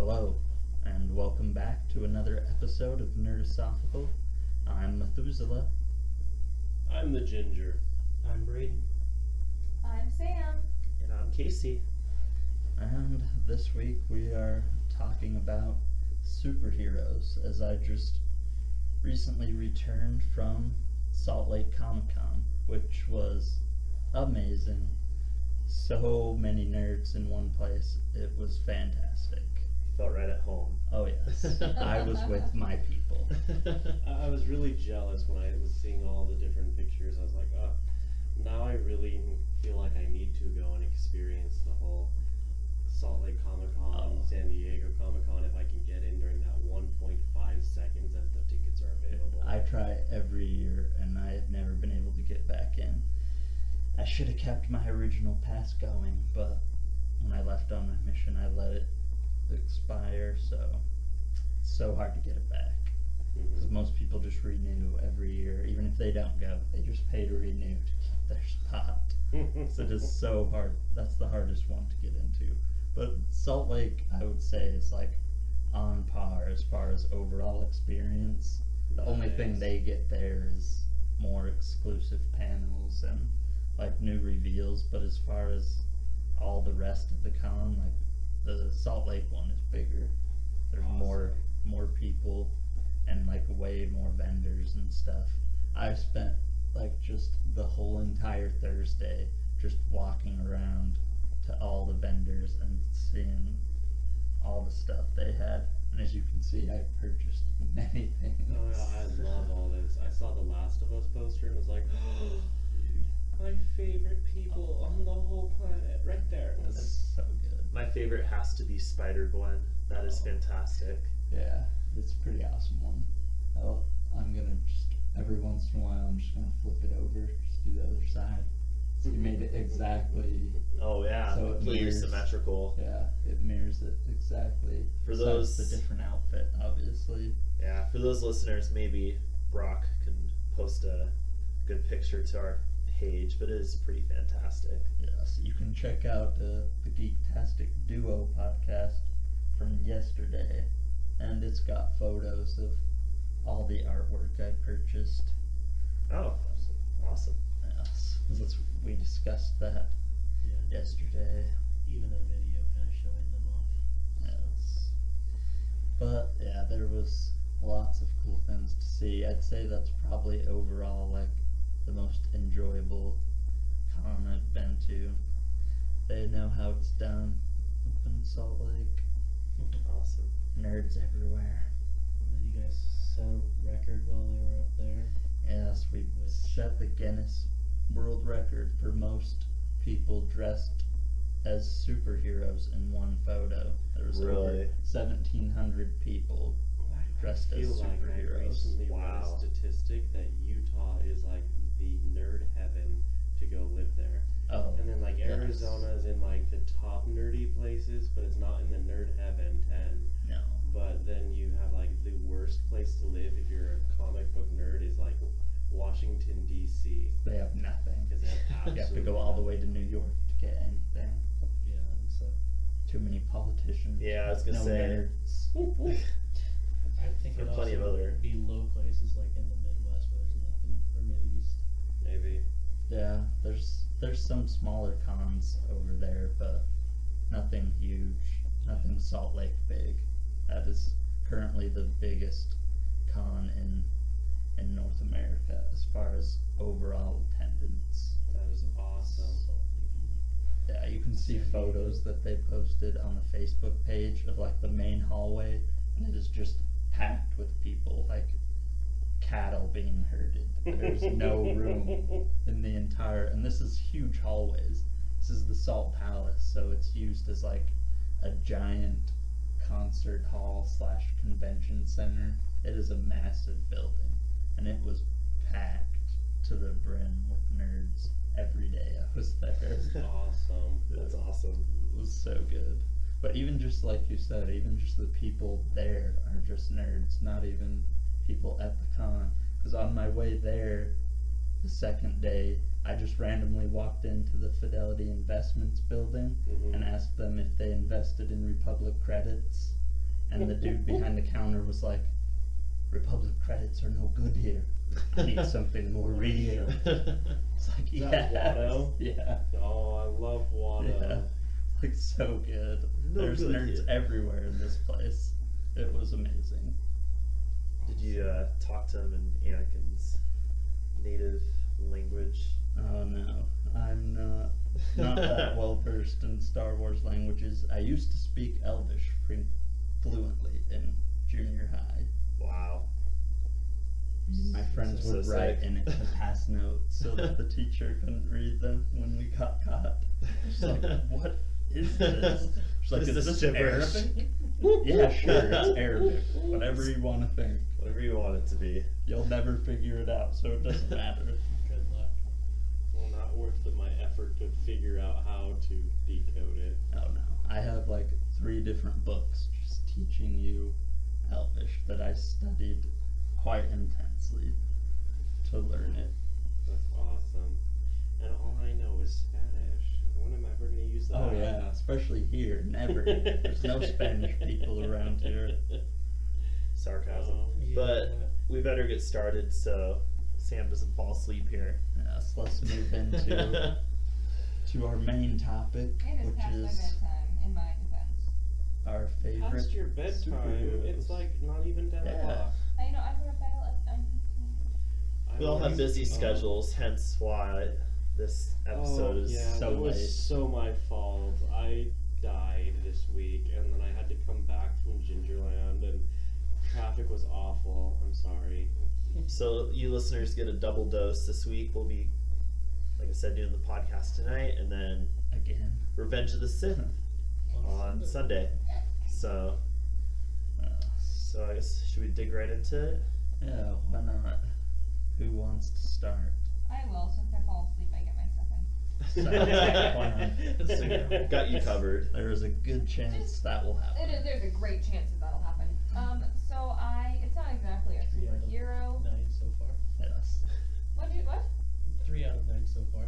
Hello, and welcome back to another episode of Nerdosophical. I'm Methuselah. I'm the Ginger. I'm Braden. I'm Sam. And I'm Casey. And this week we are talking about superheroes, as I just recently returned from Salt Lake Comic Con, which was amazing. So many nerds in one place. It was fantastic. Felt right at home. Oh yes, I was with my people. I was really jealous when I was seeing all the different pictures. I was like, now I really feel like I need to go and experience the whole Salt Lake Comic Con, San Diego Comic Con, if I can get in during that 1.5 seconds that the tickets are available. I try every year, and I have never been able to get back in. I should have kept my original pass going, but when I left on my mission, I let it expire, so it's so hard to get it back. Because most people just renew every year. Even if they don't go, they just pay to renew to keep their spot. So it is so hard. That's the hardest one to get into. But Salt Lake, I would say, is like on par as far as overall experience. The only thing they get there is more exclusive panels and like new reveals. But as far as all the rest of the con, like the Salt Lake one is bigger. There's more people and like way more vendors and stuff. I spent like just the whole entire Thursday just walking around to all the vendors and seeing all the stuff they had. And as you can see, I purchased many things. Oh yeah, I love all this. I saw the Last of Us poster and was like, oh, dude, my favorite people on the whole planet, right there. That's so good. My favorite has to be Spider-Gwen. That is fantastic. Yeah, it's a pretty awesome one. I'm gonna just, every once in a while, I'm just gonna flip it over, just do the other side. So you made it exactly. Oh yeah, So it completely mirrors- symmetrical. Yeah, it mirrors it exactly. For Besides those- the different outfit, obviously. Yeah, for those listeners, maybe Brock can post a good picture to our page, but it is pretty fantastic. Yes, you can check out the Geektastic Duo podcast from yesterday, and it's got photos of all the artwork I purchased. Oh, awesome. Yes, we discussed that yesterday. Even a video kind of showing them off. Yes. But yeah, there was lots of cool things to see. I'd say that's probably overall like the most enjoyable con I've been to. They know how it's done up in Salt Lake. Awesome. Nerds everywhere. And then you guys set a record while they were up there. Yes, we set the Guinness World Record for most people dressed as superheroes in one photo. There was over Really? 1,700 people dressed I as feel like I superheroes. recently read Wow. a statistic that Utah is like the nerd heaven to go live there. Oh, And then like yes. Arizona's in like the top nerdy places, but it's not in the nerd heaven 10. No. But then you have like the worst place to live if you're a comic book nerd is like Washington D.C. They have nothing. because they have absolutely You have to go all the way to New York to get anything. Yeah, and so Too many politicians. Yeah, I was gonna no say. nerds. I think For it'd plenty also of other- be low places like in the Midwest where there's nothing, or Mideast. maybe. Yeah, there's some smaller cons over there, but nothing huge. Nothing Salt Lake big. That is currently the biggest con in North America as far as overall attendance. That is awesome. Salt Lake. Yeah, you can see San Diego. photos that they posted on the Facebook page of like the main hallway, and it is just packed with people, like cattle being herded. There's no room in the entire, and this is huge hallways. This is the Salt Palace, so it's used as like a giant concert hall / convention center. It is a massive building, and it was packed to the brim with nerds every day I was there. Awesome. That's awesome. It was so good. But even just like you said, even just the people there are just nerds, not even people at the con. Because on my way there, the second day, I just randomly walked into the Fidelity Investments building Mhm. and asked them if they invested in Republic credits. And the dude behind the counter was like, Republic credits are no good here. I need something more real. It's like, Is yes. that Watto? Yeah. Oh, I love Watto. Yeah. Like, so good. No There's good nerds here. everywhere in this place. It was amazing. Did you talk to him in Anakin's native language? Oh no, I'm not that well versed in Star Wars languages. I used to speak Elvish fluently in junior high. Wow. My friends So would sick. write in it to pass notes so that the teacher couldn't read them when we got caught. She's like, what is this? She's like, Is is this this gibberish?" Arabic? Yeah, sure, it's Arabic. Whatever you want to think. Whatever you want it to be. You'll never figure it out, so it doesn't matter. Good luck. Well, not worth my effort to figure out how to decode it. Oh no, I have like 3 different books just teaching you Elvish that I studied quite intensely to learn it. That's awesome. And all I know is Spanish. When am I ever going to use that? Oh yeah, especially here, never. There's no Spanish people around here. Sarcasm. Oh, yeah. But we better get started so Sam doesn't fall asleep here. Yes, let's move into to our main topic, It is which past my is bedtime, in my defense. our favorite. Past your bedtime. superheroes. It's like not even 10 Yeah. o'clock. I know, I go to bed at like 9:15. We all have busy Oh. schedules, hence why this episode is yeah, so that was late. so my fault. I died this week, and then I had to come back from Gingerland, and traffic was awful. I'm sorry. So you listeners get a double dose this week. We'll be, like I said, doing the podcast tonight, and then Again. Revenge of the Sith on Sunday. So I guess should we dig right into it? Yeah, why not? Who wants to start? I will, so if I fall asleep, I get my stuff in. So, Got you covered. there is a good chance that will happen. There's a great chance that that'll happen. So it's not exactly a 3 out of superhero. 9 so far. Yes. What? 3 out of 9 so far.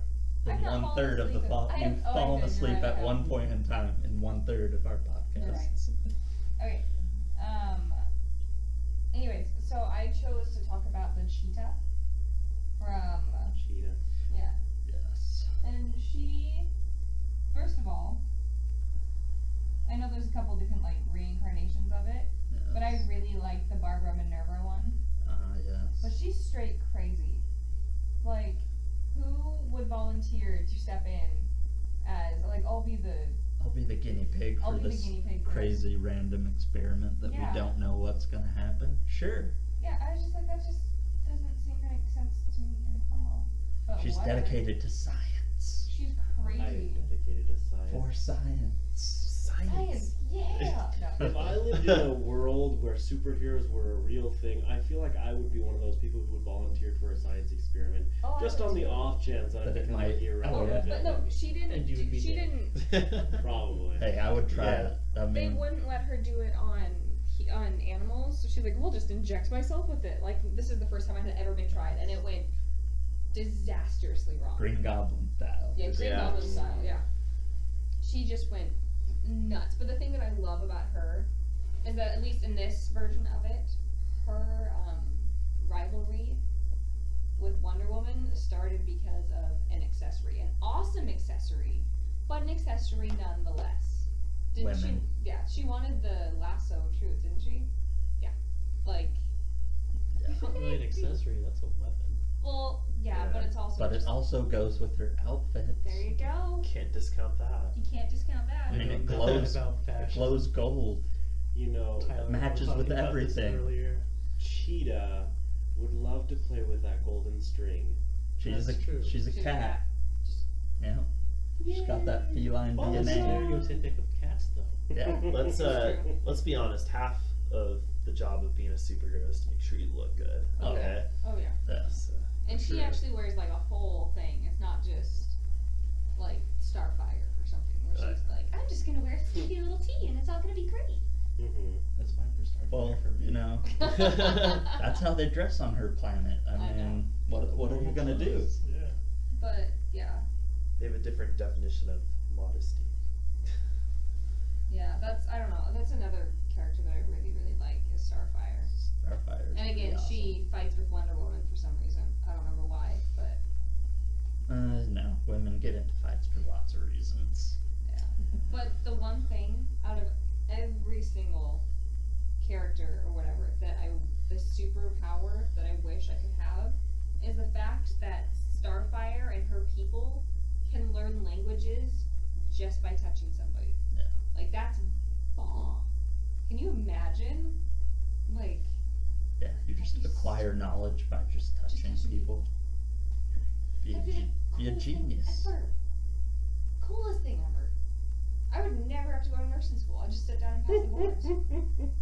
I've In not fallen 1/3 of the asleep fall, I have- you've oh, I fallen did, you're asleep right, at I one have. point in time in 1/3 of our You're right. podcast. Okay. Anyways, so I chose to talk about the cheetah from Cheetah. yeah, Yes. and she, first of all, I know there's a couple different like reincarnations of it, Yes. but I really like the Barbara Minerva one. Yes. But she's straight crazy. Like, who would volunteer to step in as like I'll be the guinea pig I'll for be the this guinea pig for crazy random experiment that Yeah. we don't know what's gonna happen. Sure. yeah. I was just like that just doesn't seem to make sense to me at all. But She's whatever. dedicated to science. She's I am crazy. dedicated to science. For science. Science, yeah. No. If I lived in a world where superheroes were a real thing, I feel like I would be one of those people who would volunteer for a science experiment, Oh, I just would on the too. off chance that That I it become a might- hero. oh, of yeah. the But no, villain. she didn't. And you would be she dead. didn't. Probably. Hey, I would try Yeah. it. I They mean, wouldn't let her do it on animals, so she's like, "We'll just inject myself with it." Like this is the first time it had ever been tried, and it went disastrously wrong. Green Goblin style. Yeah, Green Yeah. Goblin style. Yeah. She just went nuts. But the thing that I love about her is that at least in this version of it, her rivalry with Wonder Woman started because of an accessory, an awesome accessory, but an accessory nonetheless. Didn't Women. she? Yeah, she wanted the lasso of truth, didn't she? Yeah, like. It's not really an accessory, that's a weapon. Well, yeah, Yeah. but it's also. But it just- also goes with her outfit. There you go. Can't discount that. You can't discount that. I mean, We it know nothing glows. about It fashion. glows gold. You know, Tyler matches was with talking about this everything. earlier. Cheetah would love to play with that golden string. She's That's true. she's a She's a cat. Just- Yeah. She's got that feline Well, it's DNA. stereotypic of cats, though. Yeah. Let's true. let's be honest. Half of the job of being a superhero is to make sure you look good. Oh, Okay. Oh yeah. Yes. So, And she sure. actually wears like a whole thing. It's not just like Starfire or something where she's like, I'm just gonna wear a cute little tee and it's all gonna be great. Mm-hmm. That's fine for Starfire Well, for me. you know, that's how they dress on her planet. I I mean, what are you gonna do? Yeah. But yeah, They have a different definition of modesty. yeah. That's I don't know. That's another character that I really women get into fights for lots of reasons. Yeah. But the one thing out of every single character or whatever the superpower that I wish I could have is the fact that Starfire and her people can learn languages just by touching somebody. Yeah. Like, that's bomb. Can you imagine? Like, Yeah, you just That'd be acquire knowledge by just touching touching people. Be a, that'd be the be a coolest thing genius. ever. Coolest thing ever. I would never have to go to nursing school. I'd just sit down and pass the boards.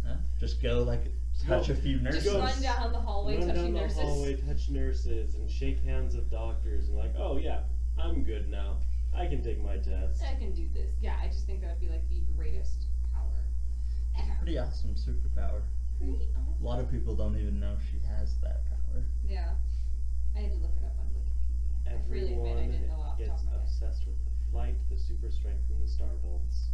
Huh? Just go like touch a few nurses. Just run down the hallway Run touching down the nurses. hallway, touch nurses, and shake hands of doctors, and like, oh yeah, I'm good now. I can take my test. I can do this. Yeah, I just think that would be like the greatest power ever. Pretty awesome superpower. Pretty awesome. A lot of people don't even know she has that power. Yeah. I had to look it up on Wikipedia. I freely admit I Everyone didn't know off the top gets of my head. obsessed with the flight, the super strength, and the star bolts.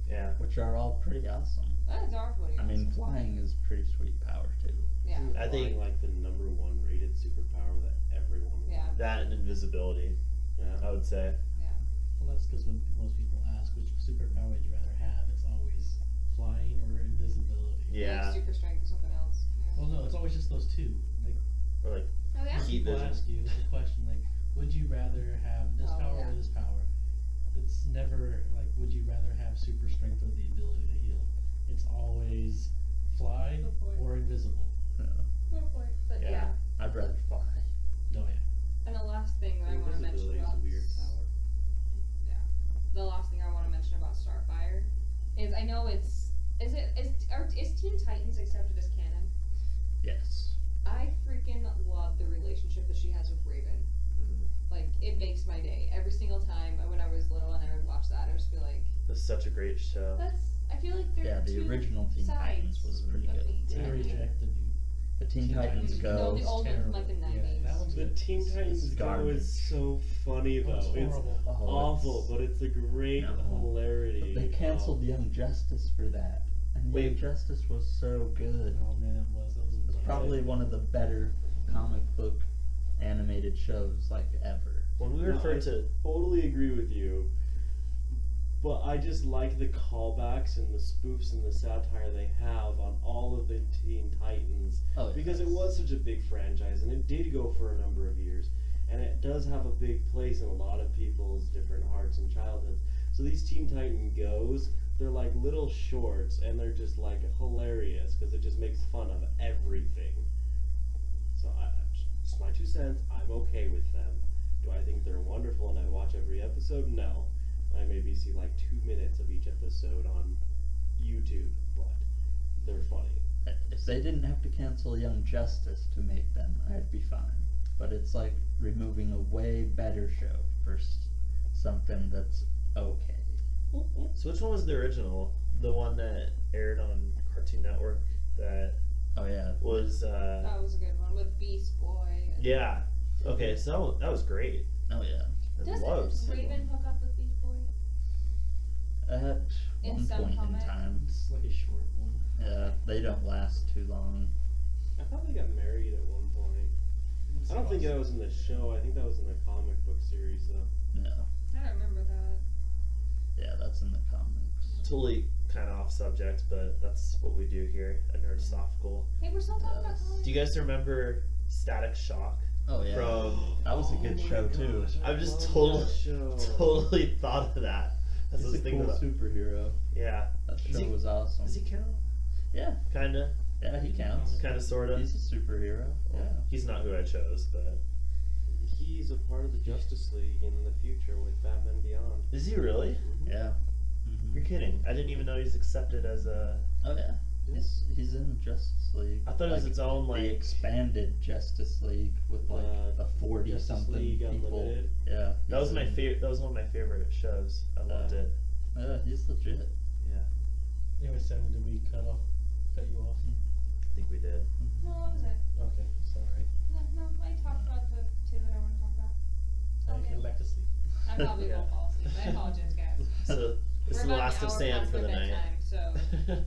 Yeah. Which are all pretty awesome. That is our pretty I mean, awesome. flying is pretty sweet power too. Yeah. Isn't I think- flying like the #1 rated superpower that everyone Yeah. wants? That and invisibility, Yeah. I would say. Well, that's because when most people ask which superpower would you rather have, it's always flying or invisibility. Yeah. Like super strength or something else. Yeah. Well, no, it's always just those two. Like, Or like Oh yeah. Heat people vision. ask you the question, like, would you rather have this Oh, power yeah. or this power? It's never like, would you rather have super strength or the ability to heal? It's always fly Good point. or invisible. Yeah. Good point. But Yeah. yeah. I'd rather fly. No, yeah. And the last thing that I want to mention Invisibility is about a weird power. the last thing I want to mention about Starfire is I know is Teen Titans accepted as canon? Yes. I freaking love the relationship that she has with Raven. mm, Like, it makes my day every single time. When I was little and I would watch that, I would just be like, that's such a great show. I feel like they're Yeah, the two original Teen sides Titans was pretty of good. me. They Yeah. reject the new. The Teen Teen Titans Titans. Go. No, the old one from like the Terrible. 90s. Yeah, that one's The good. Teen Titans Go garbage. is so funny though. Oh, it's It's horrible. Oh, awful, it's- but it's a great No. hilarity. But they canceled Young Justice for that. And Wait. Young Justice was so good. Oh man, it was. That was It was probably one of the better comic book animated shows like ever. When we No, refer I to totally agree with you. But I just like the callbacks and the spoofs and the satire they have on all of the Teen Titans. Oh, yeah. Because it was such a big franchise and it did go for a number of years. And it does have a big place in a lot of people's different hearts and childhoods. So these Teen Titan Goes, they're like little shorts and they're just like hilarious because it just makes fun of everything. So just my 2 cents, I'm okay with them. Do I think they're wonderful and I watch every episode? No. I maybe see like 2 minutes of each episode on YouTube, but they're funny. If they didn't have to cancel Young Justice to make them, I'd be fine. But it's like removing a way better show for something that's okay. So which one was the original? The one that aired on Cartoon Network that Oh yeah. was That was a good one with Beast Boy. And yeah. Okay, so that was great. Oh yeah. I Does loved it. Raven hook up with Beast Boy? At In one some point comic? in time. It's like a short one. Yeah, they don't last too long. I thought they got married at one point. I don't think that was in the show. I think that was in the comic book series, though. No. I don't remember that. Yeah, that's in the comics. Totally kind of off subject, but that's what we do here at Nerdosophical. Hey, we're still talking about Yes. comics. Do you guys remember Static Shock? Oh yeah. From That was a good my show, too. gosh, I I've just love totally, that show. totally thought of that. As I He's was a thinking cool about. superhero. Yeah. That Is show he- was awesome. Does he count? Yeah. Kinda. Yeah, he counts. Kinda, sorta. He's a superhero. Yeah. He's not who I chose, but He's a part of the Justice League in the future with Batman Beyond. is he really? Yeah. Mhm. You're kidding. I didn't even know he's accepted as a. Oh yeah. He's in Justice League. I thought it was its own, the like- expanded Justice League with like a 40 Justice something League people. Unlimited. Yeah. That was he's my in- favorite. That was one of my favorite shows. I loved it. Yeah, he's legit. Yeah, Anyway, Sam, did we cut you off? I think we did. No, what was it? Okay, sorry. No, I talked about the two that I want to talk about. Now you Okay. can go back to sleep. I probably Yeah. won't fall asleep. I apologize, guys. So this is We're the about last an of hour Sam past for my the night. bedtime, so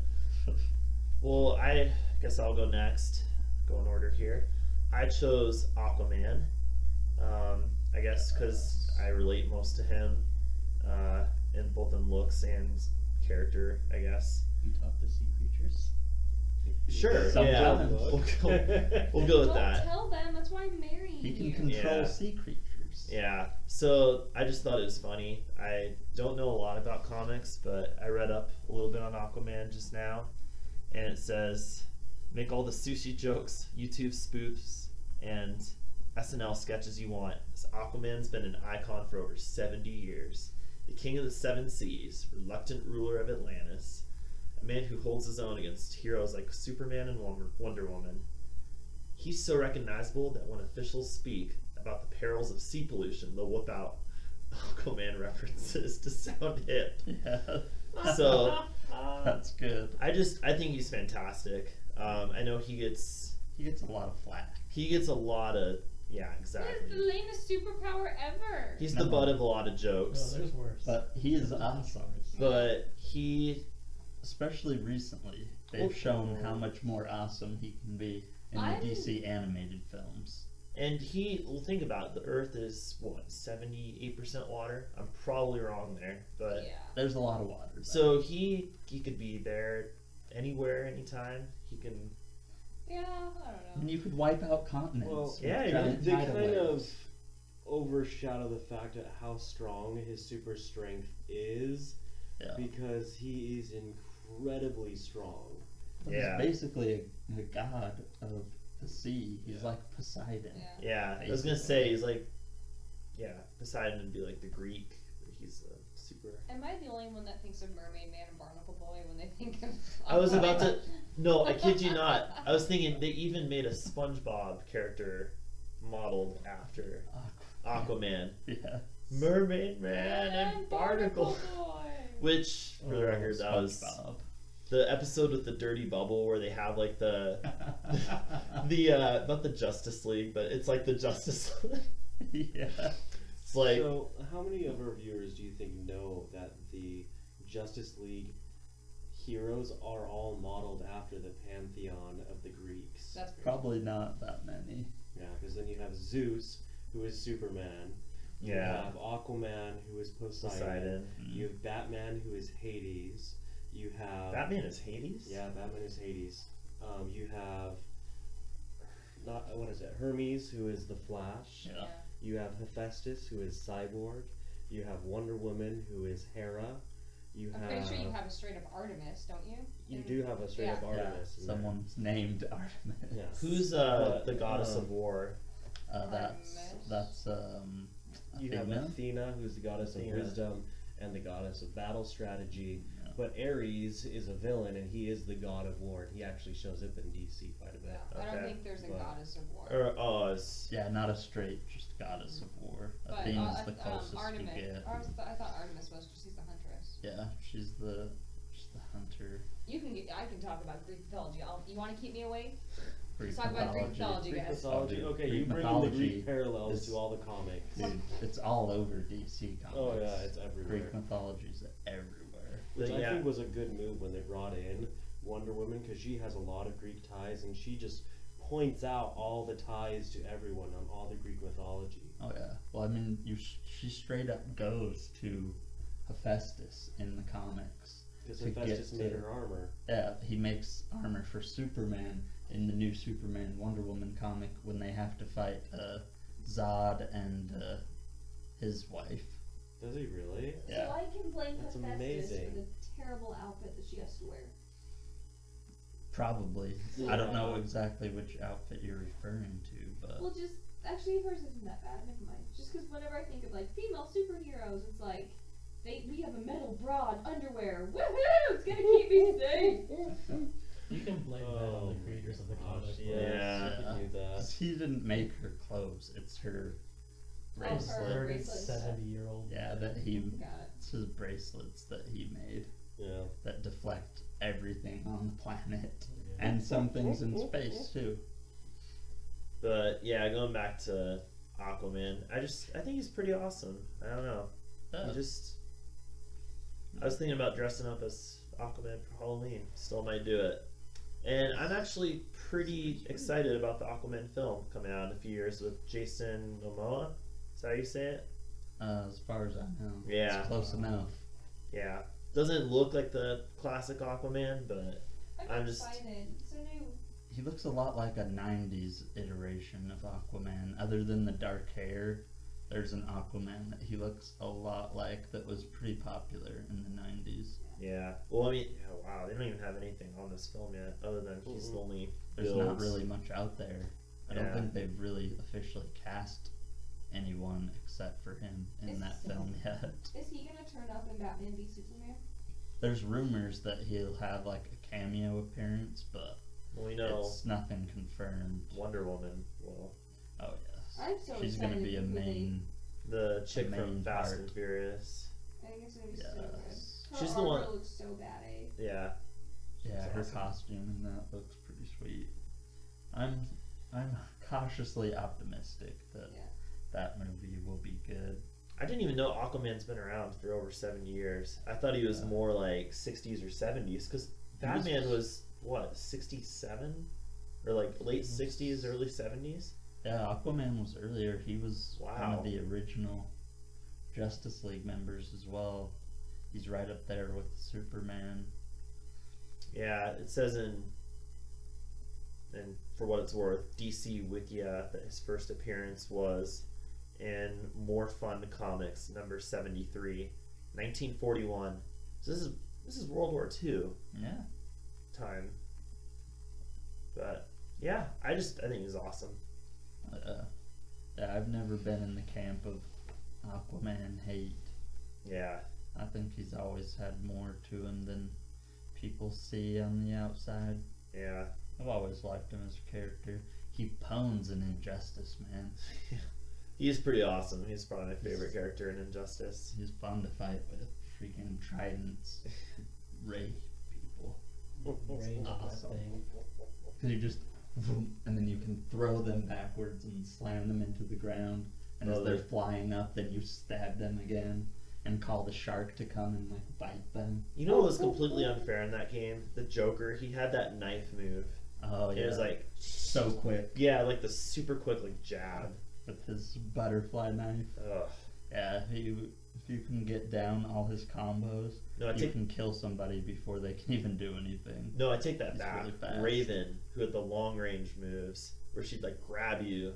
Well, I guess I'll go next. Go in order here. I chose Aquaman. I guess, because I relate most to him, in both in looks and character, I guess. You talk to sea creatures. Sure, Sometimes. yeah. We'll go with Don't that. tell them. That's why I'm marrying He can you. control Yeah. sea creatures. Yeah, so I just thought it was funny. I don't know a lot about comics, but I read up a little bit on Aquaman just now, and it says, make all the sushi jokes, YouTube spoofs, and SNL sketches you want. This Aquaman's been an icon for over 70 years. The king of the seven seas, reluctant ruler of Atlantis, a man who holds his own against heroes like Superman and Wonder Woman. He's so recognizable that when officials speak about the perils of sea pollution, they'll whip out Aquaman references to sound hip. Yeah. So That's good. I think he's fantastic. I know he gets He gets a lot of flack. a lot of That is the exactly. lamest superpower ever. He's the butt of a lot of Oh, jokes, there's worse. But he is awesome. but he Especially recently, they've Well- shown how much more awesome he can be in I'm- the DC animated films. well, think about it. The Earth is what 78% water. I'm probably wrong there, but Yeah. There's a lot of water. though. so he could be there anywhere, anytime. He can. Yeah, I don't know. And you could wipe out continents. Well, with yeah, giant They tidal kind of waves. overshadow the fact of how strong his super strength is Yeah. because he is incredibly strong. Yeah. He's basically a god of the sea. He's Yeah. like Poseidon. Yeah. Yeah, I was gonna say he's like, Poseidon would be like the Greek. He's a super. Am I the only one that thinks of Mermaid Man and Barnacle Boy when they think of? I was about to. No, I kid you not. I was thinking they even made a SpongeBob character modeled after Aquaman. Yeah. Mermaid Man and Barnacle. Boy. Which, for the record, that was SpongeBob. the episode with the dirty bubble where they have like the not the Justice League, but it's like the Justice League. Yeah. It's like So, how many of our viewers do you think know that the Justice League heroes are all modeled after the pantheon of the Greeks? That's pretty Probably not that many. Yeah, because then you have Zeus, who is Superman. You Yeah. have Aquaman, who is Poseidon. Poseidon. You have Batman, who is Hades. You have Batman is Hades. Yeah, Batman is Hades. You have what is it? Hermes, who is the Flash. Yeah. You have Hephaestus, who is Cyborg. You have Wonder Woman, who is Hera. You I'm have. pretty sure you have a straight up Artemis, don't you? You do have a straight up Yeah. Artemis. in there. Someone's named Artemis. Yeah. Who's But, the goddess of war? That's Artemis. You have Athena. Athena, who's the goddess Athena. of wisdom and the goddess of battle strategy. Yeah. But Ares is a villain, and he is the god of war. And he actually shows up in DC quite a bit. Yeah, I don't Okay. think there's a But- goddess of war. It's Yeah, not a straight, just goddess of war. But Athena's the closest Artemis. you get. I thought Artemis was just she's the huntress. Yeah, she's the hunter. I can talk about Greek mythology. You want to keep me awake? Greek Talk about Greek mythology. mythology, Greek guys. mythology. Okay, Greek you bring in the mythology Greek parallels is- to all the comics. Dude, it's all over DC comics. Oh yeah, it's everywhere. Greek mythology's everywhere. Which But I yeah. think was a good move when they brought in Wonder Woman because she has a lot of Greek ties and she just points out all the ties to everyone on all the Greek mythology. Oh yeah. Well, I mean, she straight up goes to Hephaestus in the comics. Because To get Hephaestus made to- her armor. Yeah, he makes armor for Superman in the new Superman Wonder Woman comic when they have to fight Zod and his wife. Does he really? Yeah. So I can blame That's Hephaestus amazing. for the terrible outfit that she has to wear. Probably. I don't know Yeah. exactly which outfit you're referring to, but Well, just actually hers isn't that bad. Never mind. Just because whenever I think of like female superheroes, it's like we have a metal bra and underwear. Woohoo! It's gonna keep me safe. You can blame that on the creators of the comic. Yeah. You can do that. 'cause he didn't make her clothes. It's her Oh, her bracelet. Her bracelets. 70-year-old. Yeah, that he. Got it. It's his bracelets that he made Yeah. that deflect everything on the planet and some things in space too. But yeah, going back to Aquaman, I think he's pretty awesome. I don't know. Yeah. I was thinking about dressing up as Aquaman for Halloween. Still might do it. And I'm actually pretty excited about the Aquaman film coming out in a few years with Jason Momoa. Is that how you say it? As far as I know. Yeah. It's close enough. Yeah. Doesn't look like the classic Aquaman, but I'm I'm just- excited. It's so new. He looks a lot like a 90s iteration of Aquaman. Other than the dark hair, there's an Aquaman that he looks a lot like that was pretty popular in the 90s. yeah. Well, I mean, yeah, wow, they don't even have anything on this film yet, other than he's the only. There's builds. not really much out there. I don't Yeah. think they've really officially cast anyone except for him in Is- that film yet. Is he gonna turn up in Batman v Superman? There's rumors that he'll have like a cameo appearance, but Well, we know it's nothing confirmed. Wonder Woman. Well, Oh yes, I'm so she's excited. gonna be a for the- main. the chick The from main Fast part. and Furious. I think it's gonna be so good. Yes. Her She's the armor one- looks so bad, eh? Yeah. Yeah, her awesome. costume and that looks pretty sweet. I'm cautiously optimistic that Yeah. that movie will be good. I didn't even know Aquaman's been around for over 7 years. I thought he was Yeah. more like 60s or 70s, because Batman was, what, 67? Or like late 60s, early 70s? Yeah, Aquaman was earlier. He was one Wow. of the original Justice League members as well. He's right up there with Superman. Yeah, it says in, and for what it's worth, DC Wikia that his first appearance was in More Fun Comics number 73, 1941. So this is World War II Yeah. time. But yeah, I think he's awesome. Yeah, I've never been in the camp of Aquaman hate. Yeah. I think he's always had more to him than people see on the outside. Yeah. I've always liked him as a character. He pones in Injustice, man. He's pretty awesome. He's probably my favorite character in Injustice. He's fun to fight with. Freaking tridents rape people. Range of that Awesome. thing. Because you just, vroom, and then you can throw them backwards and slam them into the ground. And as Oh, they're they- flying up, then you stab them again and call the shark to come and like bite them. You know what was completely unfair in that game? The Joker, he had that knife move. Oh yeah, It was like, so quick yeah, like the super quick like jab. with his butterfly knife. Ugh. Yeah, if you can get down all his combos, No, I you take can kill somebody before they can even do anything. no, I take that He's back. really fast. Raven, who had the long range moves, where she'd like grab you,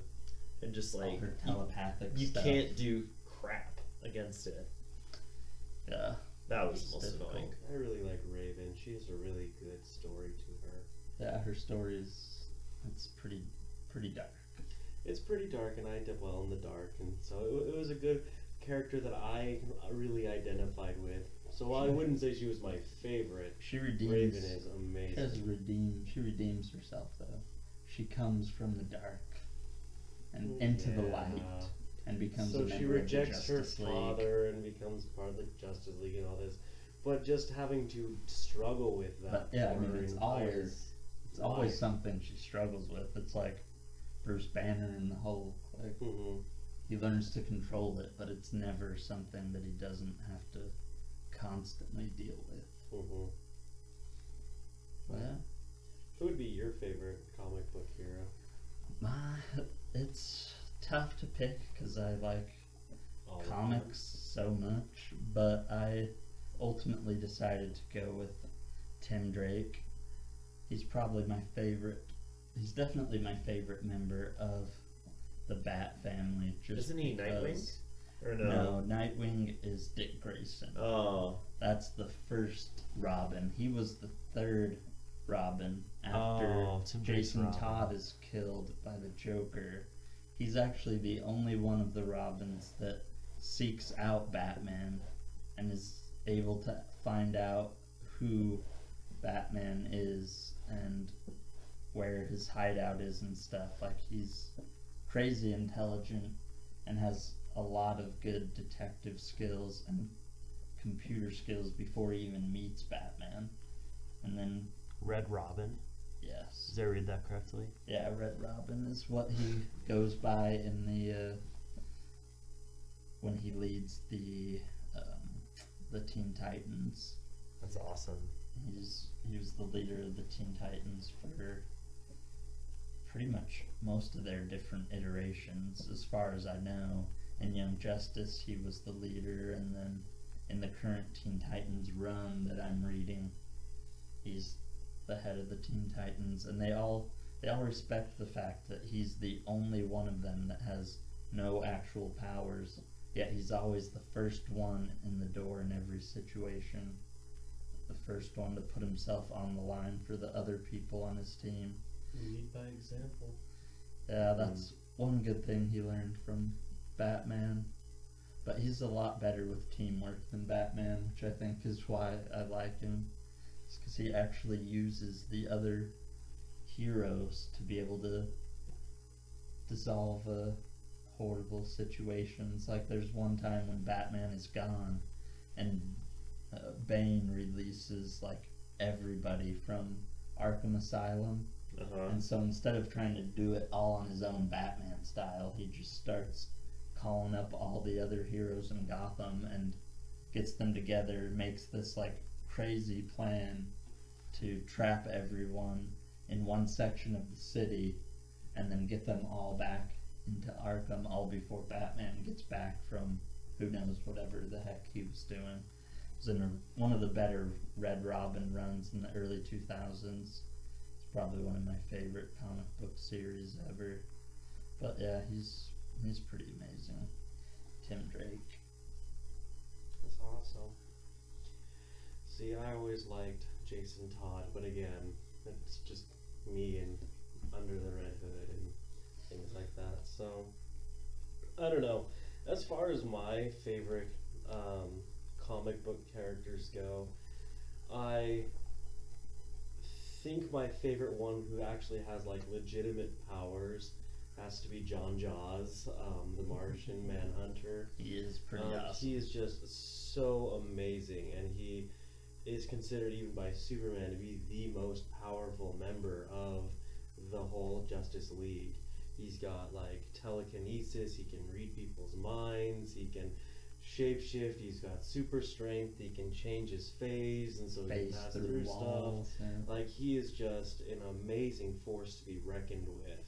and just All like her telepathic you stuff. can't do crap against it. Yeah, That was It's the most difficult. annoying. I really like Raven. She has a really good story to her. yeah, her story is it's pretty dark. It's pretty dark, and I did well in the dark, and so it was a good character that I really identified with. So while I wouldn't say she was my favorite, She redeems. Raven is She redeems herself though. She comes from the dark and into the light Yeah. and becomes a So member she of the rejects her Justice League. father and becomes part of the Justice League and all this, but just having to struggle with that. But yeah, I for mean, her it's entire always It's always life. something she struggles with. It's like Bruce Banner in the Hulk. Like Mhm. he learns to control it, but it's never something that he doesn't have to constantly deal with. Mhm. But yeah, Who would be your favorite comic book hero? it's tough to pick because I like All of them. comics so much, but I ultimately decided to go with Tim Drake. He's probably my favorite. He's definitely my favorite member of the Bat family. Just Isn't he Nightwing? because- Or No, Nightwing is Dick Grayson. Oh. That's the first Robin. He was the third Robin after Oh, Tim Drake's Jason Robin. Todd is killed by the Joker. He's actually the only one of the Robins that seeks out Batman and is able to find out who Batman is and where his hideout is and stuff. Like, he's crazy intelligent and has a lot of good detective skills and computer skills before he even meets Batman. And then, Red Robin. yes. Did I read that correctly? Yeah, Red Robin is what he goes by in the when he leads the Teen Titans. That's awesome. He was the leader of the Teen Titans for pretty much most of their different iterations, as far as I know. in Young Justice he was the leader, and then in the current Teen Titans run that I'm reading, he's the head of the Teen Titans, and they all respect the fact that he's the only one of them that has no actual powers, yet he's always the first one in the door in every situation, the first one to put himself on the line for the other people on his team. Lead by example. Yeah, that's one good thing he learned from Batman. But he's a lot better with teamwork than Batman, which I think is why I like him. It's because he actually uses the other heroes to be able to dissolve horrible situations. Like there's one time when Batman is gone and Bane releases like everybody from Arkham Asylum. And so instead of trying to do it all on his own Batman style, he just starts calling up all the other heroes in Gotham and gets them together, makes this like crazy plan to trap everyone in one section of the city and then get them all back into Arkham all before Batman gets back from who knows whatever the heck he was doing. It was in one of the better Red Robin runs in the early 2000s. It's probably one of my favorite comic book series ever. But yeah, he's pretty amazing. Tim Drake. That's awesome. See, I always liked Jason Todd, but again, it's just me and Under the Red Hood and things like that. So, I don't know. As far as my favorite comic book characters go, I think my favorite one who actually has like legitimate powers has to be John Jaws, the Martian Manhunter. He is pretty awesome. He is just so amazing, and he is considered even by Superman to be the most powerful member of the whole Justice League. He's got like telekinesis, he can read people's minds, he can shapeshift, he's got super strength, he can change his phase, and so he can pass through walls, stuff. yeah. Like, he is just an amazing force to be reckoned with.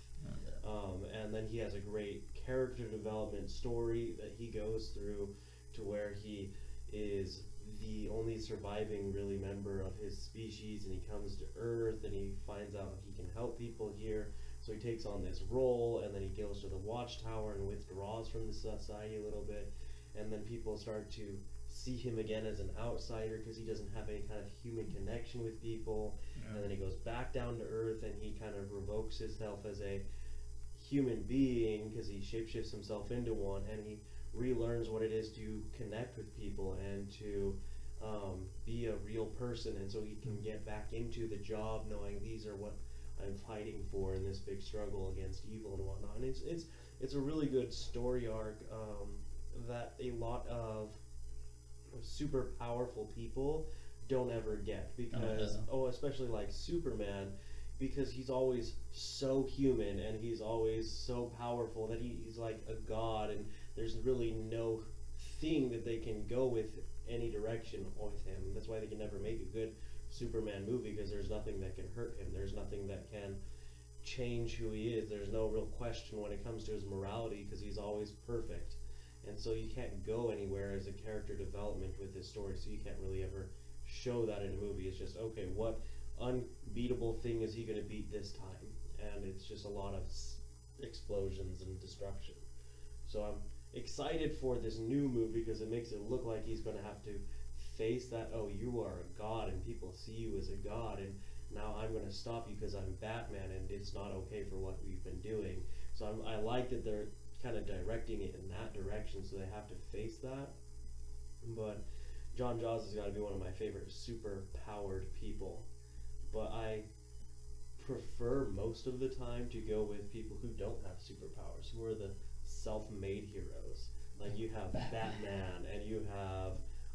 And then he has a great character development story that he goes through to where he is the only surviving really member of his species, and he comes to Earth and he finds out he can help people here, so he takes on this role, and then he goes to the Watchtower and withdraws from the society a little bit, and then people start to see him again as an outsider because he doesn't have any kind of human connection with people. And then he goes back down to Earth and he kind of revokes himself as a human being because he shapeshifts himself into one, and he relearns what it is to connect with people and to be a real person, and so he can get back into the job knowing these are what I'm fighting for in this big struggle against evil and whatnot. And it's a really good story arc that a lot of super powerful people don't ever get, because especially like Superman, because he's always so human and he's always so powerful that he's like a god, and there's really no thing that they can go with any direction with him. That's why they can never make a good Superman movie, because there's nothing that can hurt him, there's nothing that can change who he is, there's no real question when it comes to his morality, because he's always perfect. And so you can't go anywhere as a character development with this story, so you can't really ever show that in a movie. It's just, okay, what unbeatable thing is he going to beat this time? And it's just a lot of explosions and destruction. So I'm excited for this new movie because it makes it look like he's going to have to face that, oh, you are a god and people see you as a god, and now I'm going to stop you because I'm Batman and it's not okay for what we've been doing. So I like that they're kind of directing it in that direction, so they have to face that. But John Jaws has got to be one of my favorite super powered people. But I prefer most of the time to go with people who don't have superpowers, who are the self-made heroes. Like, you have Batman, and you have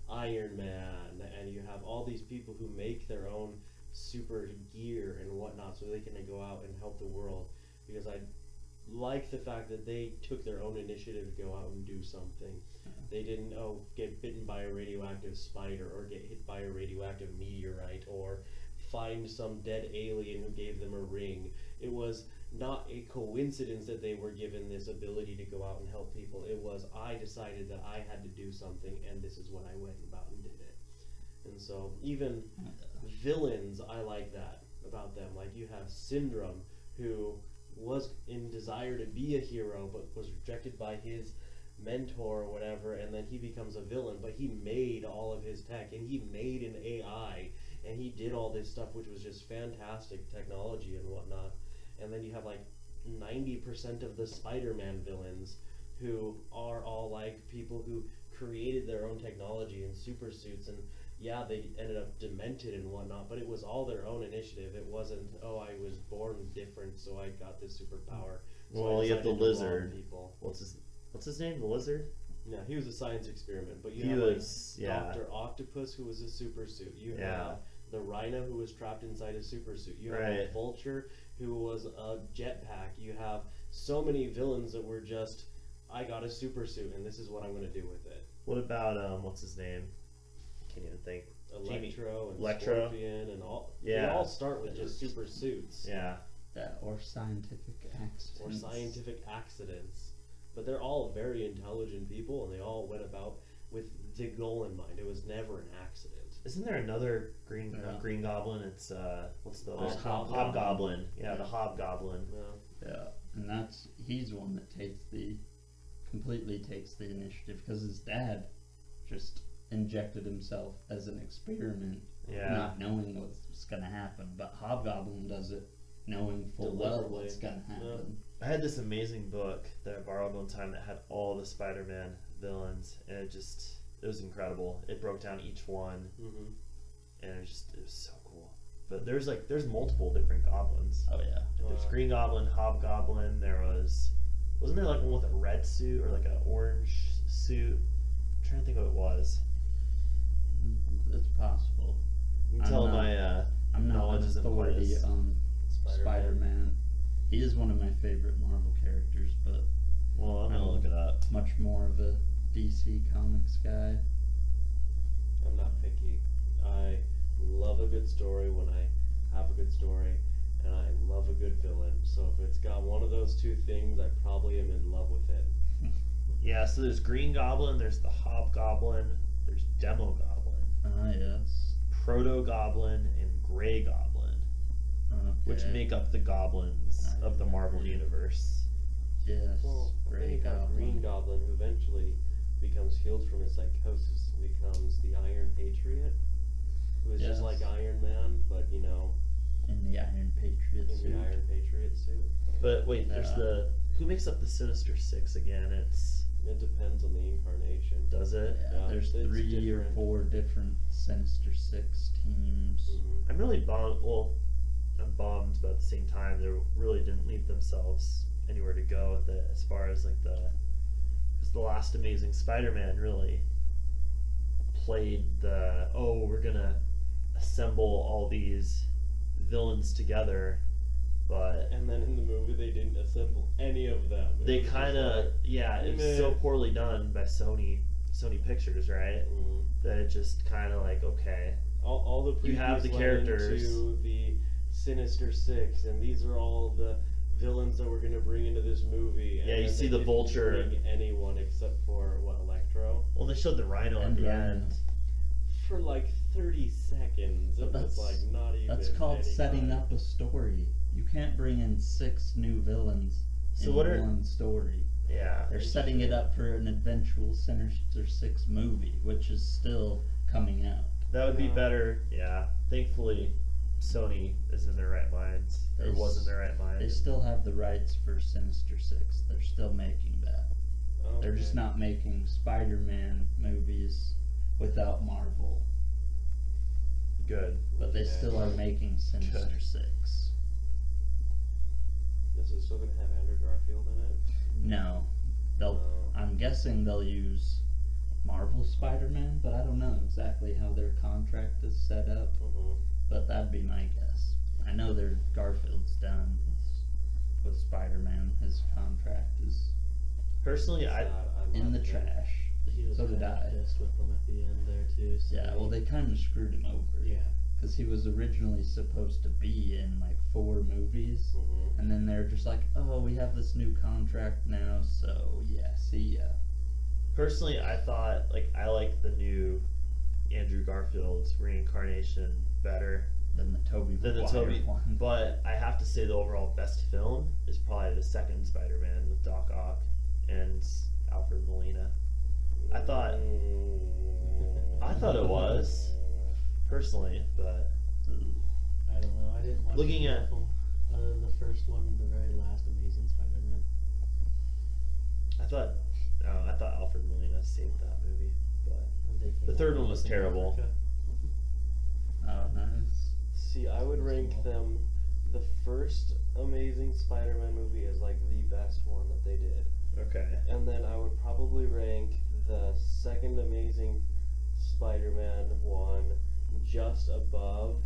Iron Man, and you have all these people who make their own super gear and whatnot so they can go out and help the world. Because I like the fact that they took their own initiative to go out and do something. They didn't get bitten by a radioactive spider, or get hit by a radioactive meteorite, or find some dead alien who gave them a ring. It was not a coincidence that they were given this ability to go out and help people. It was, I decided that I had to do something, and this is what I went about and did it. And so even villains, I like that about them. Like you have Syndrome, who was in desire to be a hero, but was rejected by his mentor or whatever, and then he becomes a villain, but he made all of his tech, and he made an AI, and he did all this stuff, which was just fantastic technology and whatnot. And then you have like 90% of the Spider-Man villains who are all like people who created their own technology and super suits, and yeah, they ended up demented and whatnot, but it was all their own initiative. It wasn't, oh, I was born different, so I got this superpower. So Well, I you have the decided to wrong lizard. people. What's his name? The lizard? Yeah, he was a science experiment, but you He have was, like yeah. Dr. Octopus, who was a super suit. You Yeah. have the Rhino, who was trapped inside a super suit. You have Right. a Vulture, who was a jetpack. You have so many villains that were just, I got a super suit, and this is what I'm going to do with it. What about what's his name? Can't even think. Electro and Electro. Scorpion and all. Yeah. They all start with just super suits Yeah. Or scientific accidents. or scientific accidents. But they're all very intelligent people, and they all went about with the goal in mind. It was never an accident. Isn't there another Green Yeah. Green Goblin? It's what's the There's other? Hobgoblin. Hobgoblin. Yeah, the Hobgoblin. Yeah. Yeah, and he's one that completely takes the initiative because his dad just injected himself as an experiment, Yeah. not knowing what's gonna happen. But Hobgoblin does it knowing full well Deliberately. what's gonna happen. I had this amazing book that I borrowed one time that had all the Spider-Man villains, and it was incredible. It broke down each one, Mm-hmm. and it was so cool. But there's multiple different goblins. Oh yeah, There's Wow. Green Goblin, Hobgoblin. Wasn't there like one with a red suit or like an orange suit? I'm trying to think what it was. it's possible. You can I'm tell not- my I'm not knowledge an isn't quite authority as- on Spider-Man. Spider-Man. He is one of my favorite Marvel characters, but Well, I'm gonna look it up. much more of a DC Comics guy. I'm not picky. I love a good story when I have a good story, and I love a good villain. So if it's got one of those two things, I probably am in love with it. Yeah, so there's Green Goblin, there's the Hobgoblin, there's Demo Goblin, Ah yes. Proto Goblin, and Gray Goblin, which Okay. make up the goblins I of the Marvel agree. universe. Yes. Well, then Grey you got Goblin. Green Goblin, who eventually becomes healed from his psychosis, becomes the Iron Patriot, who is just Yes. like Iron Man, but in the Iron Patriot in suit. the Iron Patriot suit. But wait, there's Yeah. who makes up the Sinister Six again? It depends on the incarnation. Does it? Yeah, Yeah, there's it's 3 or different. 4 different Sinister Six teams. Mhm. I'm really bummed. Well, I'm bummed, but at the same time, they really didn't leave themselves anywhere to go with it as far as like because the last Amazing Spider-Man really played we're gonna assemble all these villains together, but And then in the movie, they didn't assemble any of them. It they was just kind of like, it was so meh. poorly done by Sony Pictures, right? mhm. That it just kind of like okay. All the previews You have the led characters. into the Sinister Six, and these are all the villains that we're gonna bring into this movie. And Yeah, you then see they the didn't Vulture. bring anyone except for Electro Well, they showed the Rhino at And the Rhino. end. for like 30 seconds. But It was like not even. That's called any setting time. up a story. You can't bring in 6 new villains So in what are- one story. Yeah. They're setting it up for an eventual Sinister Six movie, which is still coming out. That would be Yeah. better. Yeah. Thankfully, Sony is in their right minds. Or They was in s- their right mind. They still have the rights for Sinister Six. They're still making that. Oh, They're just okay. not making Spider-Man movies without Marvel, Good. but they Okay. still are making Sinister Good. Six. Is it still gonna have Andrew Garfield in it? No, Oh. I'm guessing they'll use Marvel Spider-Man, but I don't know exactly how their contract is set up. Mhm. But that'd be my guess. I know their Garfield's done with Spider-Man. His contract is Personally, I in the loved it. trash. He was So did kinda I. pissed with them at the end there too. So Yeah, well, they kind of screwed him over. yeah. Because he was originally supposed to be in like 4 movies, Mhm. and then they're just like, oh, we have this new contract now, so yeah, see ya. Personally, I thought I like the new Andrew Garfield reincarnation better Than the Tobey than the Maguire Toby. one. But I have to say the overall best film is probably the second Spider-Man with Doc Ock and Alfred Molina. I thought it was personally, but I don't know. I didn't watch Looking any at- of them, other than the first one, the very last Amazing Spider-Man. I thought Alfred Molina saved that movie. But They came The out third with one was in terrible. Africa. Oh, nice. See, I would rank them. The first Amazing Spider-Man movie is like the best one that they did, okay, and then I would probably rank the second Amazing Spider-Man one just above,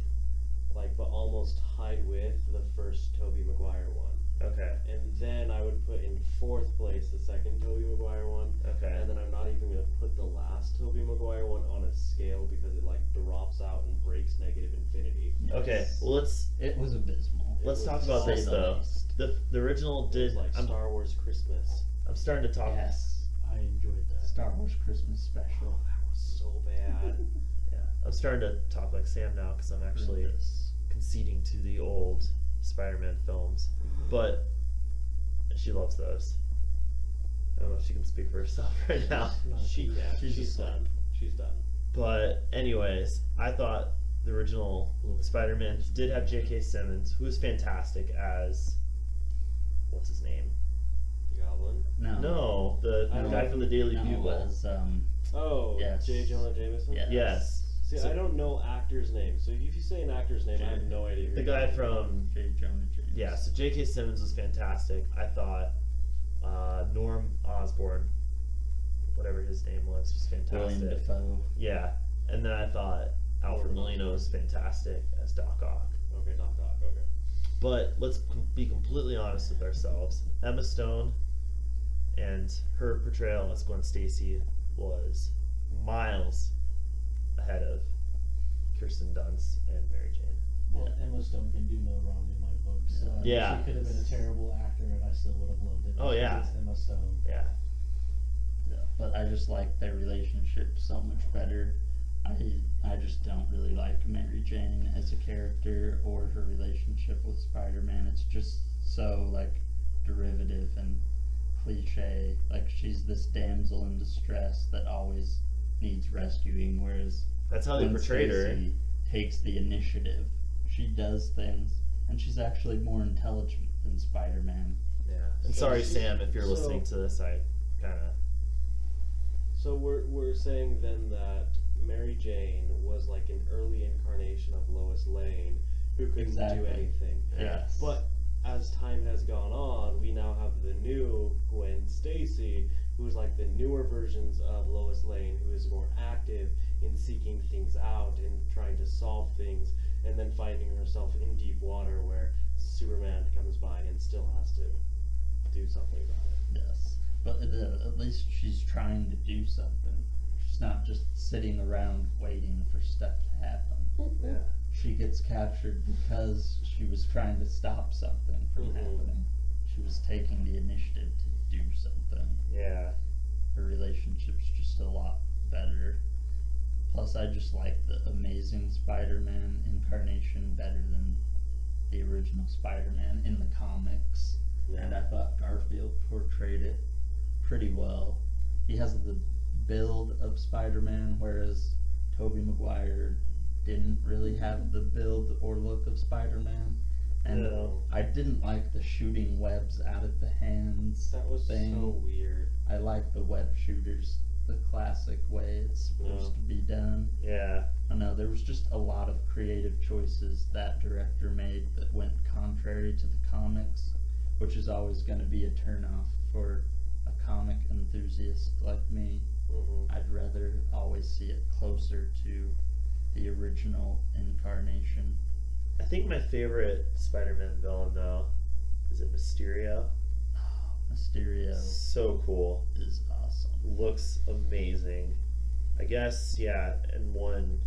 but almost tied with the first Tobey Maguire one. okay, And then I would put in 4th place the second Tobey Maguire one. okay. And then I'm not even gonna put the last Tobey Maguire one on a scale because it drops out and breaks negative infinity. Okay, Yes. well It was abysmal. let's was talk about to this say the though. least. The original It did. was like I'm Star Wars Christmas. starting to talk. Yes. I enjoyed that. Star Wars Christmas special. That was so bad. Yeah, I'm starting to talk like Sam now because I'm actually Horrendous. conceding to the old Spider-Man films, but she loves those. I don't know if she can speak for herself right now. She's She's done. She's done. But anyways, I thought the original Spider-Man did have J.K. Simmons, who was fantastic as what's his name? Goblin. No, the I don't guy know. from the Daily No, it Bugle. was, Oh, Yes. J. Jonah Jameson. Yeah. Yes. See, So- I don't know actors' names, so if you say an actor's name, I have no idea. who The you're guy talking about. from J. Jonah James. Yeah, so J.K. Simmons was fantastic. I thought Norm Osborn, whatever his name was William fantastic. Dafoe. Yeah, and then I thought Alfred Norman Molina was fantastic as Doc Ock. Okay, Doc. Okay. But let's be completely honest with ourselves. Emma Stone and her portrayal as Gwen Stacy was miles ahead of Kirsten Dunst and Mary Jane. Well, Emma Stone can do no wrong in my book, so I mean, Yeah. she could have been a terrible actor, and I still would have loved it. Oh, because yeah. it's Emma Stone. Yeah. Yeah, but I just like their relationship so much better. I just don't really like Mary Jane as a character or her relationship with Spider-Man. It's just so derivative and cliche. She's this damsel in distress that always needs rescuing, whereas That's how they Gwen portrayed her. Stacy takes the initiative. She does things, and she's actually more intelligent than Spider-Man. Yeah. And So sorry, she's- Sam, if you're so- listening to this, I kind of. So we're saying then that Mary Jane was like an early incarnation of Lois Lane, who couldn't Exactly. do anything. Yes. But as time has gone on, we now have the new Gwen Stacy, who is like the newer versions of Lois Lane, who is more active in seeking things out and trying to solve things, and then finding herself in deep water where Superman comes by and still has to do something about it. Yes, but at least she's trying to do something. She's not just sitting around waiting for stuff to happen. Yeah. She gets captured because she was trying to stop something from Mhm. happening. She was taking the initiative to do something. Yeah. Her relationship's just a lot better. Plus, I just like the Amazing Spider-Man incarnation better than the original Spider-Man in the comics. And I thought Garfield portrayed it pretty well. He has the build of Spider-Man, whereas Tobey Maguire didn't really have the build or look of Spider-Man. And No. I didn't like the shooting webs out of the hands That was thing. so weird. I like the web shooters the classic way it's supposed to be done. Yeah. I know there was just a lot of creative choices that director made that went contrary to the comics, which is always going to be a turnoff for a comic enthusiast like me. Mm-hmm. I'd rather always see it closer to the original incarnation. I think my favorite Spider-Man villain though is it Mysterio. Mysterio So cool. is awesome. Looks amazing. I guess yeah. In one,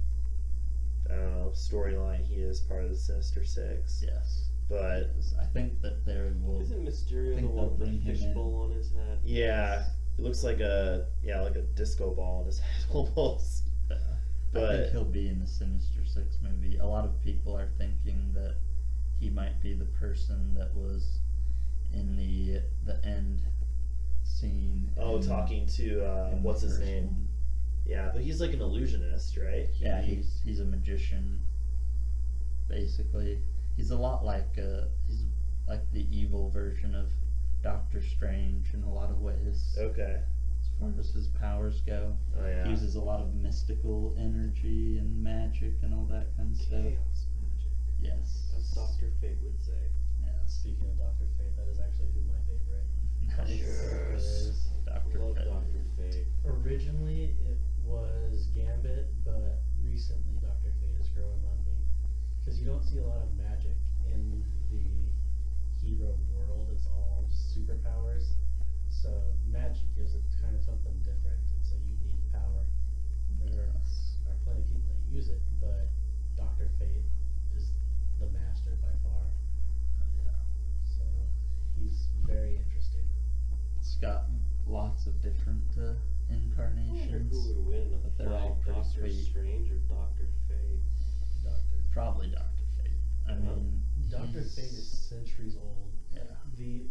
I don't know, storyline he is part of the Sinister Six. Yes. But Yes, I think that there will. Isn't Mysterio think the one they'll with the bring him in. fishbowl on his head? yeah, it looks like a disco ball on his head almost. I But think he'll be in the Sinister Six movie. A lot of people are thinking that he might be the person that was in the end scene. in- talking to in the what's his first name? one. Yeah, but he's like an illusionist, right? Yeah, he's a magician. Basically, he's a lot like he's like the evil version of Doctor Strange in a lot of ways. Okay. As far as his powers go, Oh yeah. he uses a lot of mystical energy and magic and all that kind of stuff. Chaos magic. Yes. As Dr. Fate would say. Yes. Speaking of Dr. Fate, that is actually who my favorite character is. Dr. Love Fate. Dr. Fate. Originally, it was Gambit, but recently Dr. Fate has grown on me. Because you don't see a lot of magic in the hero world. It's all just superpowers. So magic gives it kind of something different. It's a unique power. There are plenty of people that use it, but Dr. Fate is the master by far. So he's very interesting. It's got lots of different I wonder incarnations. who would win in a But they're all fight, pretty Doctor sweet. Strange or Dr. Fate? Probably Dr. Fate. I mean, Dr. he's- Fate is centuries old. Yeah. The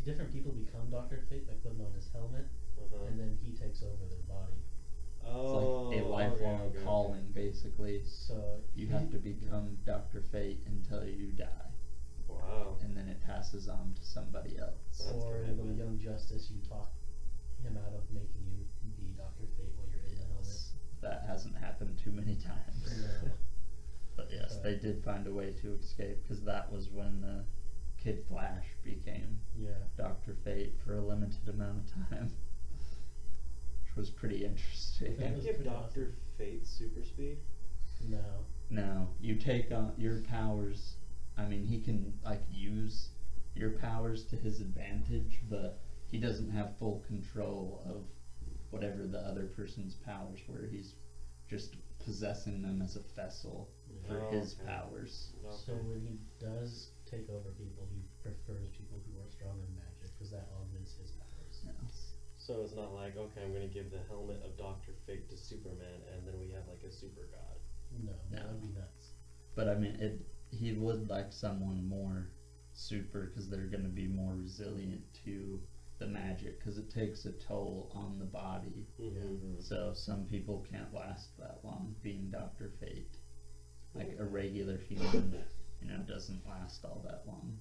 different people become Dr. Fate by putting on his helmet, Uh-huh. and then he takes over their body. It's Oh, like a lifelong calling, basically. So You have to become Dr. Fate until you die, Wow. and then it passes on to somebody else. That's or in the commitment. Young Justice, you talk him out of making you be Dr. Fate while you're in the helmet. That hasn't happened too many times. No. But yes, they did find a way to escape, because that was when Kid Flash became Yeah. Dr. Fate for a limited amount of time, which was pretty interesting. That Can you was give pretty Dr. Fate super speed? No. No, you take on your powers. I mean, he can use your powers to his advantage, but he doesn't have full control of whatever the other person's powers were. He's just possessing them as a vessel for Oh, his okay. powers. So when he does take over people, he prefers people who are strong in magic because that augments his powers. Yes. So it's not like, okay, I'm going to give the helmet of Dr. Fate to Superman, and then we have like a super god. No, that No. would be nuts. But I mean, he would like someone more super, because they're going to be more resilient to the magic, because it takes a toll on the body. Mm-hmm. So some people can't last that long being Dr. Fate. Like a regular human, doesn't last all that long.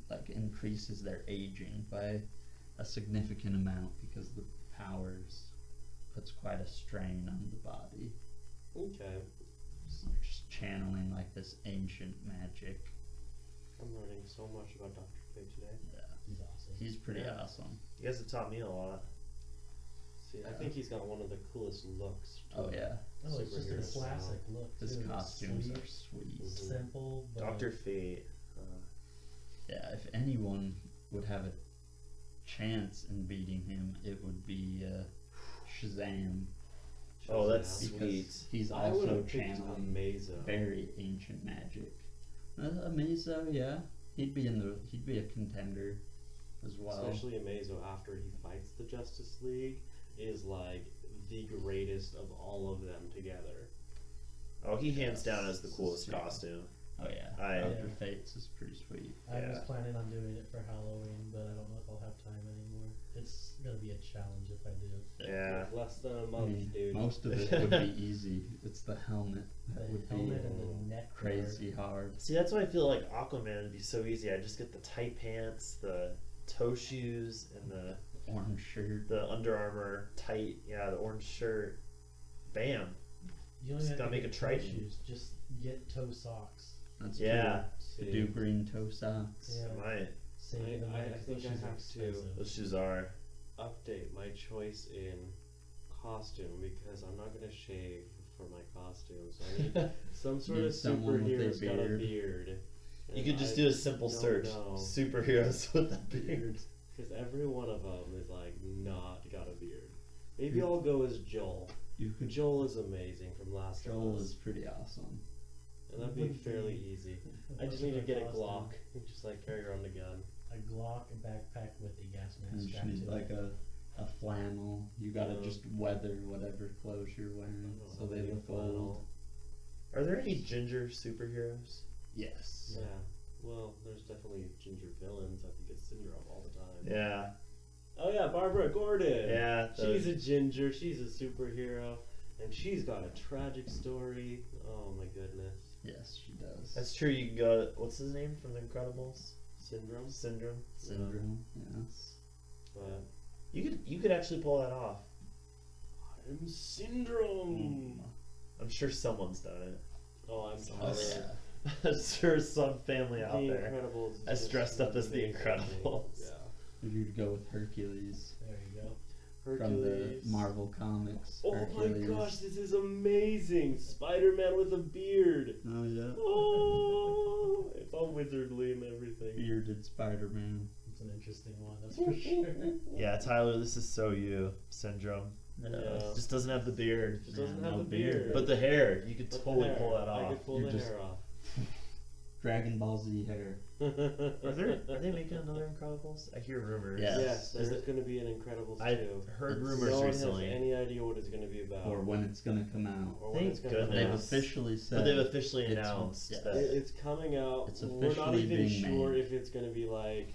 Like increases their aging by a significant amount, because the powers puts quite a strain on the body. Okay. So just channeling like this ancient magic. I'm learning so much about Dr. Fate today. Yeah, He's awesome. he's pretty Yeah. awesome. You guys have taught me a lot. See, I think he's got one of the coolest looks. to Oh yeah, Oh, it's just a superhero classic look. his too. It's costumes sleek, are sweet. Mhm. simple, but Dr. Fate. Yeah, if anyone would have a chance in beating him, it would be Shazam. Oh, that's Shazam. sweet. He's I would also have picked channeling Amazo. very ancient magic. Amazo, yeah, he'd be a contender as well. Especially Amazo after he fights the Justice League is like the greatest of all of them together. Oh, he hands down as the Yes. coolest Yeah. costume. Oh yeah, I- Dr. Fates is pretty sweet. I was Yeah. planning on doing it for Halloween, but I don't know if I'll have time anymore. It's gonna be a challenge if I do. Yeah. With less than a I month, mean, dude. most of it would be easy. It's the helmet that The would helmet be and the neck crazy guard. hard. See, that's why I feel like Aquaman would be so easy. I just get the tight pants, the toe shoes, and the Orange shirt. Under Armour tight, the orange shirt. Bam. You don't Just even gotta have to make get a toe Triton. shoes. Just get toe socks. That's Yeah. true. See, To do green toe socks. Yeah. I might. Save the I money 'cause think those I shoes are have to. expensive. Those shoes are. update my choice in costume because I'm not gonna shave for my costume. So I need some sort Need of someone with a superhero's got a beard. beard. You could just do a simple search. Superheroes with a beard. Because every one of them is like not got a beard. Maybe I'll go as Joel. You could. Joel is amazing from Last of Joel Us. is pretty awesome. And that'd be Would fairly be- easy. How I much just would need to it get a cost Glock them? and just like carry around a gun. A Glock, a backpack with a gas You mask just strapped need to like it. a flannel. You gotta Yeah. just weather whatever clothes you're wearing so they look old. Are there any ginger superheroes? Yes. Yeah. Well, there's definitely ginger villains. I think it's Syndrome all the time. Yeah. Oh yeah, Barbara Gordon. Yeah. She's a ginger. She's a superhero, and she's got a tragic story. Oh my goodness. Yes, she does. That's true. You can go. What's his name from The Incredibles? Syndrome. Syndrome. Syndrome. Yes. But You could actually pull that off. I'm Syndrome. I'm sure someone's done it. Oh, I'm Oh, sorry. yeah. I'm sure some family out The there Incredibles. is has just dressed up as the amazing. Incredibles. Yeah. You'd go with Hercules There you go. from the Hercules. Marvel comics. Oh Hercules. my gosh, this is amazing! Spider-Man with a beard. Oh yeah. Oh, it's all wizardly and everything. Bearded Spider-Man. It's an interesting one, that's for sure. Yeah, Tyler, this is so you. Syndrome. Yeah. Just doesn't have the beard. Just doesn't Yeah, have no the beard. beard. But the hair, you could But the totally hair, pull that I off. could pull You're the just- hair off. Dragon Ball Z hair. Are they making another Incredibles? I hear rumors. Yeah. Yes, Is there's it- going to be an Incredibles I 2. heard It's- rumors no one recently. has any idea what it's going to be about. Or when it's gonna come out. Or when Thank it's going to goodness. They've come out. officially said But they've officially it's- announced yes. that. It's coming out. It's We're not officially even being sure made. if it's going to be like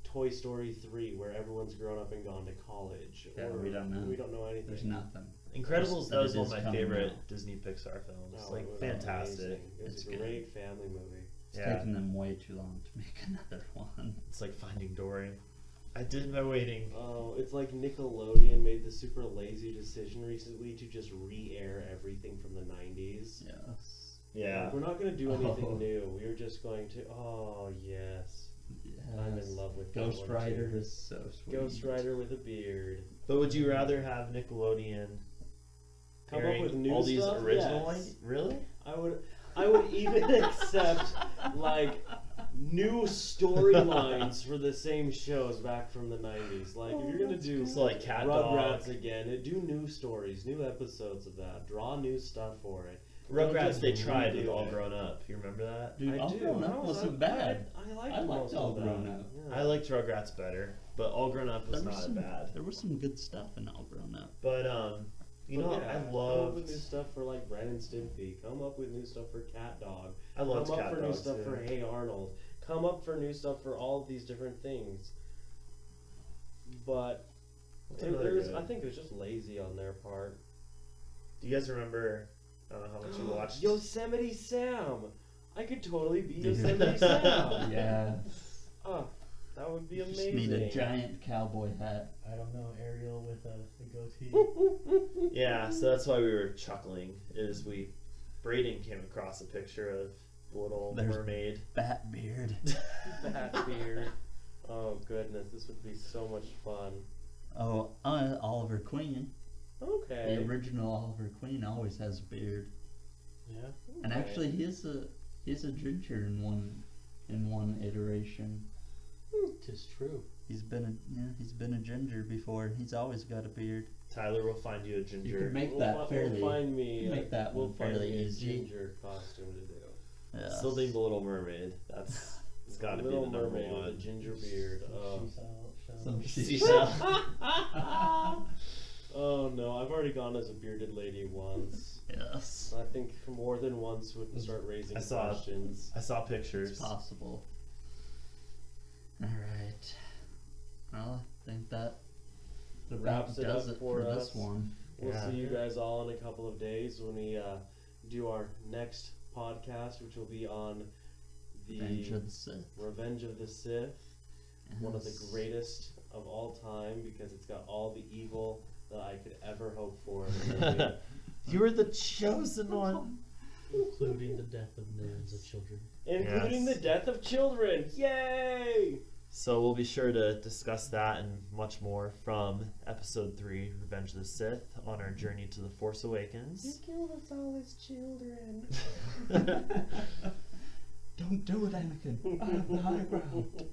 Toy Story 3, where everyone's grown up and gone to college. Yeah, or we don't know. We don't know anything. there's nothing. Incredibles, that But was it one is of my coming favorite out. Disney Pixar films. Oh, Like, it was fantastic. amazing. It was It's a good. great family movie. It's Yeah. taken them way too long to make another one. It's like Finding Dory. I did my waiting. Oh, it's like Nickelodeon made the super lazy decision recently to just re-air everything from the 90s. Yes. Yeah. We're not going to do anything Oh. new. We're just going to. Oh yes, I'm Yes. in love with Ghost that one, Rider too. is so sweet. Ghost Rider with a beard. But would you rather have Nickelodeon Come up airing with new all these stuff? original Yes. Really? I would even accept like new storylines for the same shows back from the 90s. Like if you're gonna do So like Cat Rugrats Dog. again, do new stories, new episodes of that. Draw new stuff for it. Rugrats, they Just tried with redo All it. Grown Up. You remember that? Dude, All Grown Up wasn't bad. I liked I liked most All of that. Grown Up. Yeah. I liked Rugrats better, but All Grown Up was not some, bad. There was some good stuff in All Grown Up. But you But know, yeah, I come up loved with new stuff for like Ren and Stimpy. Come up with new stuff for Cat Dog. I loved Come up Cat for Dog new stuff too. for Hey Arnold. Come up for new stuff for all of these different things. But What's another good? I think it was just lazy on their part. Do you guys remember? I don't know how much you watched. Yosemite Sam. I could totally be Dude. Yosemite Sam. Yeah. Oh, that would be You amazing. just need a giant cowboy hat. I don't know, Ariel with a goatee. Yeah, so that's why we were chuckling. Is Braden came across a picture of the Little There's- Mermaid. Bat beard. That beard. Oh goodness, this would be so much fun. Oh, Oliver Queen. Okay. The original Oliver Queen always has a beard. Yeah. And Okay. actually, he's a ginger in one iteration. Tis true. He's been a ginger before. He's always got a beard. Tyler will find you a You ginger. can make We'll that fairly. We'll find me. make that we'll one find fairly me a easy. ginger costume to do. Yes. Still think the Little Mermaid. That's it's got to be the Little number Mermaid with a one. ginger beard. Oh. Some Seashell. Oh no, I've already gone as a bearded lady once. Yes. I think more than once would start raising I saw it. questions. I saw It's pictures. possible. Alright. Well, I think that Wraps it does up it for this us. one. We'll Yeah. see you guys all in a couple of days when we do our next podcast, which will be on the Revenge of the Sith. Revenge of the Sith. One of the Yes. greatest of all time because it's got all the evil that I could ever hope for in a movie. You were the chosen one. Including the death of millions of children. Including Yes. the death of children. Yay! So we'll be sure to discuss that and much more from episode 3, Revenge of the Sith, on our journey to the Force Awakens. killed us all as children. Don't do it, Anakin. I have the high ground.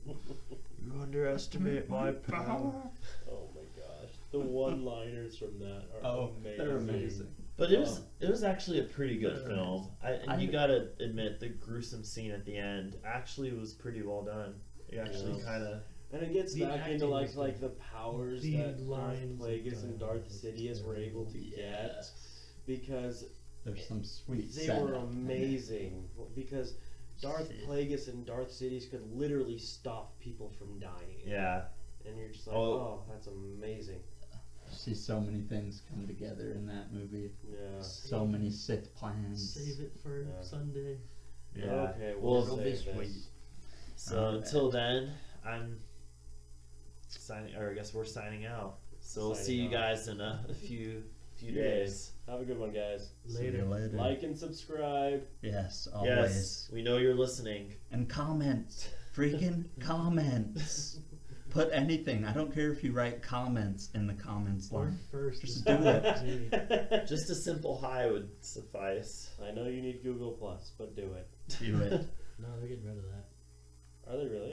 You underestimate my power. Oh my gosh. The one-liners from that are Oh, amazing. they're amazing. But it was actually a pretty good film. And you I- gotta admit the gruesome scene at the end actually was pretty well done. It actually Yeah. kind of And it gets The back acting into was like good. the powers The that Darth lines Plagueis of and dialogue Darth was Sidious were able to get, Yes. because There's some sweet. they setup were in it. amazing. Because Darth Shit. Plagueis and Darth Sidious could literally stop people from dying. yeah. And you're just like, Oh. oh, that's amazing. See so many things come together in that movie. Yeah. So many Sith plans. Save it for Yeah. Sunday. Yeah. Okay, Well, we'll it'll be save this. sweet. So Alright. until then, I'm signing, or I guess we're signing out. So we'll see Signing you off. guys in a few Few days. Have a good one, guys. See you Later. later. Like and subscribe. Yes, always. Yes, we know you're listening. And comments. Freaking comments. Put anything. I don't care if you write comments in the comments Or line. first. Just is do it. Gee. Just a simple hi would suffice. I know you need Google Plus, but do it. Do it. No, they're getting rid of that. Are they really?